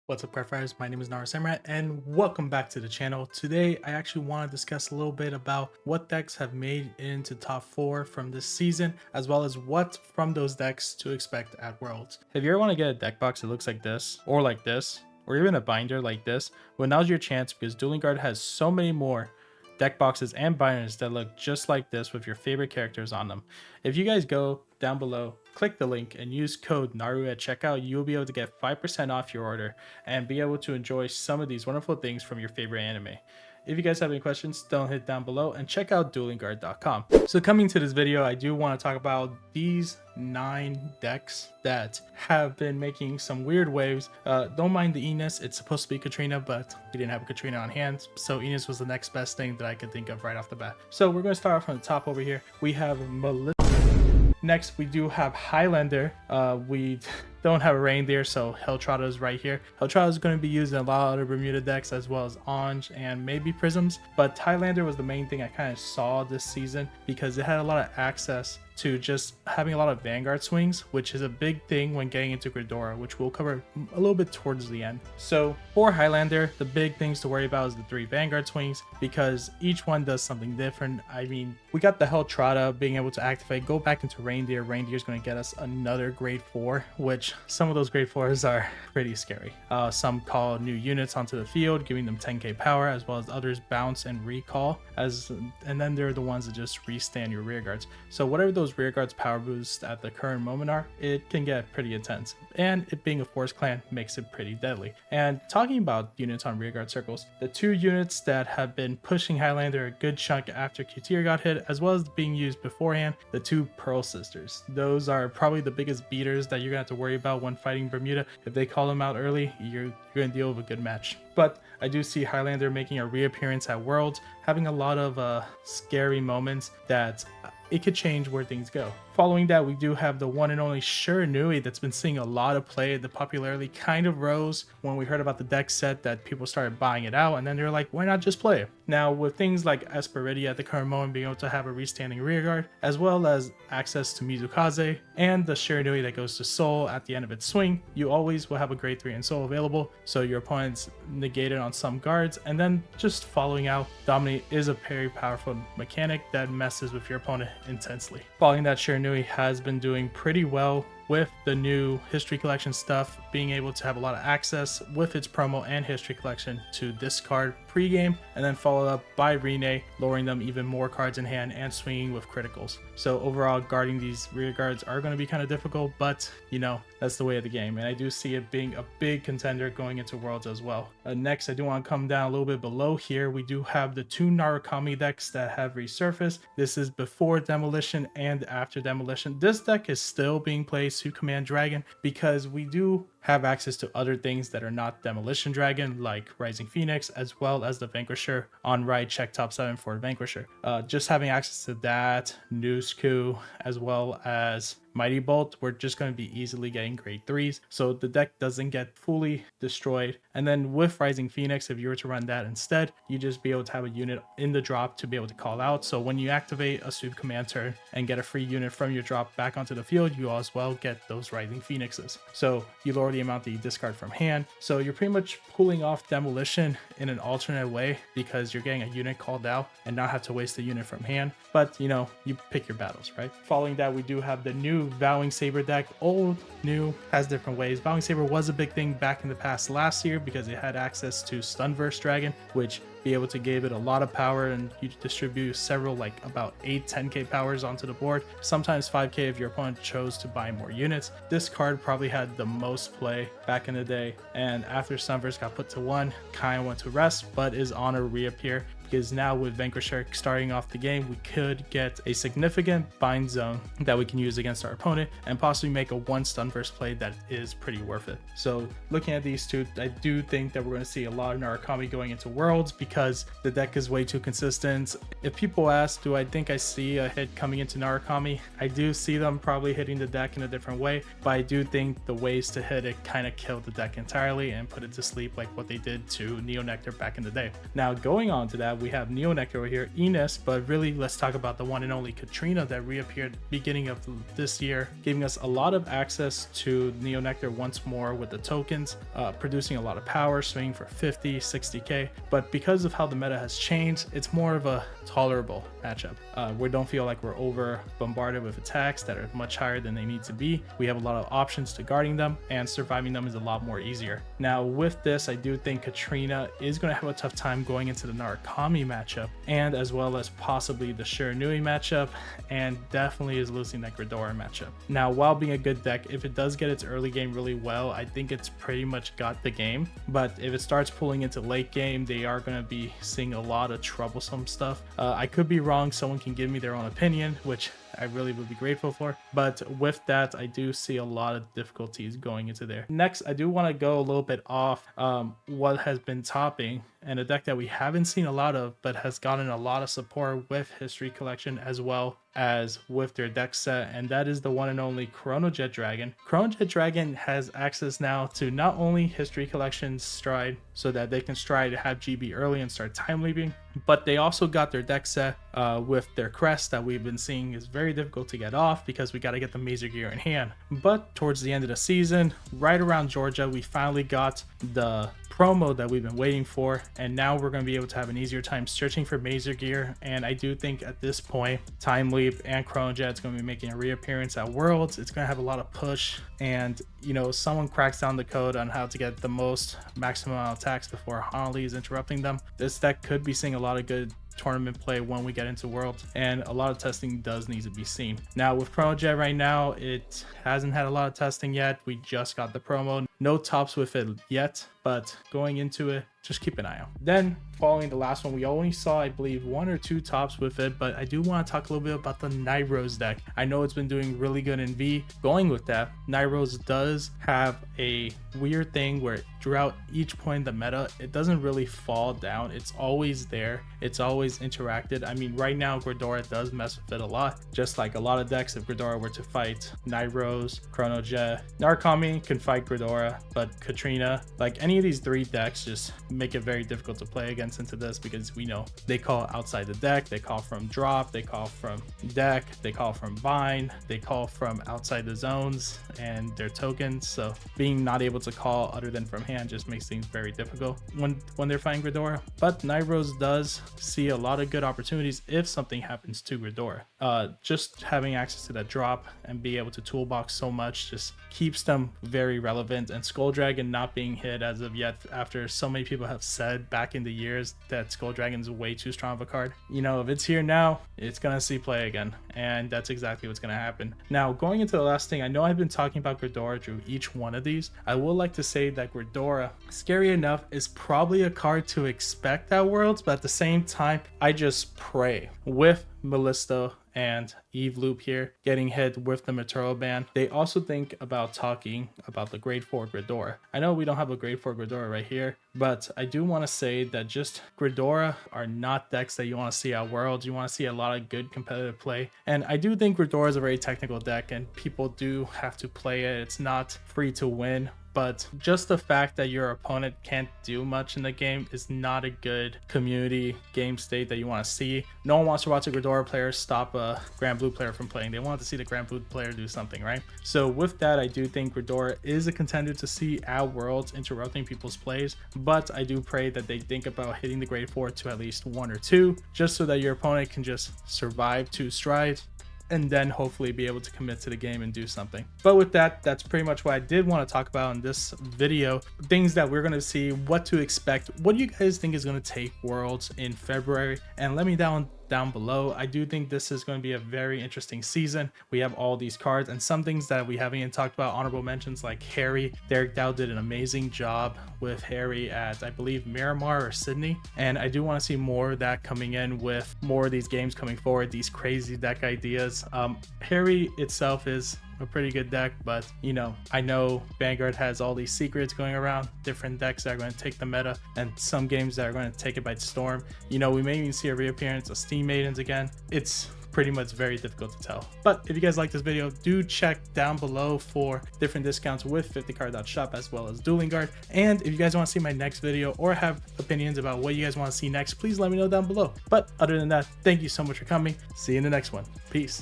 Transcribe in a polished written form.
What's up, Crafters? My name is Nara Samrat, and welcome back to the channel. Today, I actually want to discuss a little bit about what decks have made it into top 4 from this season, as well as what from those decks to expect at Worlds. If you ever want to get a deck box that looks like this, or even a binder like this, well, now's your chance because Dueling has so many more deck boxes and binders that look just like this with your favorite characters on them. If you guys go down below, click the link and use code NARU at checkout, you'll be able to get 5% off your order and be able to enjoy some of these wonderful things from your favorite anime. If you guys have any questions, don't hit down below and check out duelingguard.com. So coming to this video, I do want to talk about these 9 decks that have been making some weird waves. Don't mind the Enos, it's supposed to be Katrina, but we didn't have a Katrina on hand, so Enos was the next best thing that I could think of right off the bat. So we're going to start off from the top over here. We have Melissa. Next, we do have Highlander. We don't have a reindeer, so Helltrotta is right here. Helltrotta is going to be used in a lot of other Bermuda decks, as well as Anj and maybe Prisms. But Highlander was the main thing I kind of saw this season because it had a lot of access to just having a lot of Vanguard swings, which is a big thing when getting into Gridora, which we'll cover a little bit towards the end. So for Highlander, the big things to worry about is the 3 Vanguard swings, because each one does something different. I mean, we got the Helltrotta being able to activate, go back into Reindeer. Reindeer is going to get us another grade 4, which some of those grade 4s are pretty scary. Some call new units onto the field, giving them 10k power, as well as others bounce and recall, and then there are the ones that just restand your rear guards. So whatever those rear guards power boosts at the current moment are, it can get pretty intense, and it being a forest clan makes it pretty deadly. And talking about units on rear guard circles, the 2 units that have been pushing Highlander a good chunk after Q-tier got hit, as well as being used beforehand, the 2 Pearl Sisters. Those are probably the biggest beaters that you're gonna have to worry about when fighting Bermuda. If they call them out early, you're gonna deal with a good match. But I do see Highlander making a reappearance at Worlds, having a lot of scary moments that it could change where things go. Following that, we do have the one and only Shiranui that's been seeing a lot of play. The popularity kind of rose when we heard about the deck set that people started buying it out, and then they're like, why not just play it? Now, with things like Esperidia at the current moment being able to have a restanding rearguard, as well as access to Mizukaze, and the Shiranui that goes to Soul at the end of its swing, you always will have a grade 3 in Soul available, so your opponent's negated on some guards, and then just following out, Dominate is a very powerful mechanic that messes with your opponent intensely. Following that, Shiranui has been doing pretty well with the new history collection stuff, being able to have a lot of access with its promo and history collection to discard pregame, and then followed up by Rene, lowering them even more cards in hand and swinging with criticals. So overall, guarding these rear guards are going to be kind of difficult, but you know, that's the way of the game, and I do see it being a big contender going into Worlds as well. Next, I do want to come down a little bit below here. We do have the 2 Narukami decks that have resurfaced. This is before Demolition and after Demolition. This deck is still being played to Command Dragon because we do have access to other things that are not Demolition Dragon, like Rising Phoenix, as well as the Vanquisher on right, check top 7 for Vanquisher. Just having access to that, Nusku, as well as Mighty Bolt, we're just going to be easily getting grade 3s, so the deck doesn't get fully destroyed. And then with Rising Phoenix, if you were to run that instead, you just be able to have a unit in the drop to be able to call out. So when you activate a sweep command turn and get a free unit from your drop back onto the field, you as well get those Rising Phoenixes. So you lower the amount that you discard from hand. So you're pretty much pulling off Demolition in an alternate way because you're getting a unit called out and not have to waste a unit from hand. But you know, you pick your battles, right? Following that, we do have the new Vowing Saber deck. Old, new, has different ways. Vowing Saber was a big thing back in the past last year because it had access to Stunverse Dragon, which be able to give it a lot of power, and you distribute several, like about 8-10k powers onto the board, sometimes 5k if your opponent chose to buy more units. This card probably had the most play back in the day, and after Stunverse got put to 1, kind of went to rest, but is on a reappear because now with Vanquisher starting off the game, we could get a significant bind zone that we can use against our opponent and possibly make a 1 Stunverse play that is pretty worth it. So looking at these 2, I do think that we're going to see a lot of Narukami going into Worlds because the deck is way too consistent. If people ask, do I think I see a hit coming into Narukami? I do see them probably hitting the deck in a different way, but I do think the ways to hit it kind of killed the deck entirely and put it to sleep like what they did to Neo Nectar back in the day. Now going on to that, we have Neo Nectar over here, Enos, but really let's talk about the one and only Katrina that reappeared beginning of this year, giving us a lot of access to Neo Nectar once more with the tokens, producing a lot of power, swinging for 50, 60k. But because of how the meta has changed, it's more of a tolerable matchup. We don't feel like we're over bombarded with attacks that are much higher than they need to be. We have a lot of options to guarding them, and surviving them is a lot more easier. Now with this, I do think Katrina is going to have a tough time going into the Narukami matchup, and as well as possibly the Shiranui matchup, and definitely is losing that Ghidorah matchup. Now while being a good deck, if it does get its early game really well, I think it's pretty much got the game. But if it starts pulling into late game, they are going to be seeing a lot of troublesome stuff. I could be wrong, someone can give me their own opinion, which I really would be grateful for. But with that, I do see a lot of difficulties going into there. Next, I do want to go a little bit off what has been topping, and a deck that we haven't seen a lot of, but has gotten a lot of support with History Collection as well as with their deck set, and that is the one and only Chronojet Dragon. Chronojet Dragon has access now to not only History Collection's Stride, so that they can stride to have GB early and start time leaping, but they also got their deck set with their crest that we've been seeing is very difficult to get off because we got to get the Mazer gear in hand. But towards the end of the season, right around Georgia, we finally got the promo that we've been waiting for, and now we're going to be able to have an easier time searching for Mazer gear. And I do think at this point, Time Leap and Chronojet is going to be making a reappearance at Worlds. It's going to have a lot of push, and you know, someone cracks down the code on how to get the most maximum amount of attacks before Honolulu is interrupting them. This deck could be seeing a lot of good tournament play when we get into Worlds, and a lot of testing does need to be seen. Now with Chronojet right now, it hasn't had a lot of testing yet. We just got the promo, no tops with it yet, but going into it, just keep an eye out. Then following the last one, we only saw, I believe, 1 or 2 tops with it, but I do want to talk a little bit about the Night Rose deck. I know it's been doing really good in V. Going with that, Night Rose does have a weird thing where throughout each point in the meta, it doesn't really fall down. It's always there. It's always interacted. I mean, right now, Ghidorah does mess with it a lot. Just like a lot of decks, if Ghidorah were to fight Night Rose, Chronojet, Narukami can fight Ghidorah, but Katrina, like any of these 3 decks just make it very difficult to play against into this, because we know they call outside the deck, they call from drop, they call from deck, they call from bind, they call from outside the zones and their tokens. So being not able to call other than from hand just makes things very difficult when they're fighting Ghidorah. But Night Rose does see a lot of good opportunities if something happens to Ghidorah. Just having access to that drop and be able to toolbox so much just keeps them very relevant. And Skull Dragon not being hit as of yet, after so many people have said back in the years that Skull Dragon's way too strong of a card, you know, if it's here now, it's gonna see play again, and that's exactly what's gonna happen. Now going into the last thing, I know I've been talking about Ghidorah through each one of these. I would like to say that Ghidorah, scary enough, is probably a card to expect at Worlds, but at the same time, I just pray with Melista and Eve Loop here getting hit with the Maturo ban, they also think about talking about the grade 4 Ghidorah. I know we don't have a grade 4 Ghidorah right here, but I do want to say that just Ghidorah are not decks that you want to see at Worlds. You want to see a lot of good competitive play, and I do think Ghidorah is a very technical deck and people do have to play it. It's not free to win, but just the fact that your opponent can't do much in the game is not a good community game state that you want to see. No one wants to watch a Ghidorah player stop a Grand Blue player from playing. They want to see the Grand Blue player do something, right? So with that, I do think Ghidorah is a contender to see at Worlds, interrupting people's plays, but I do pray that they think about hitting the grade 4 to at least 1 or 2, just so that your opponent can just survive 2 strides and then hopefully be able to commit to the game and do something. But with that, that's pretty much what I did want to talk about in this video. Things that we're going to see, what to expect, what do you guys think is going to take Worlds in February, and let me down below. I do think this is going to be a very interesting season. We have all these cards and some things that we haven't even talked about. Honorable mentions like Harry. Derek Dow did an amazing job with Harry at, I believe, Miramar or Sydney, and I do want to see more of that coming in with more of these games coming forward, these crazy deck ideas. Harry itself is a pretty good deck, but you know, I know Vanguard has all these secrets going around, different decks that are going to take the meta, and some games that are going to take it by storm. You know, we may even see a reappearance of Steam Maidens again. It's pretty much very difficult to tell. But if you guys like this video, do check down below for different discounts with 50card.shop as well as Dueling Guard. And if you guys want to see my next video or have opinions about what you guys want to see next, please let me know down below. But other than that, thank you so much for coming. See you in the next one. Peace.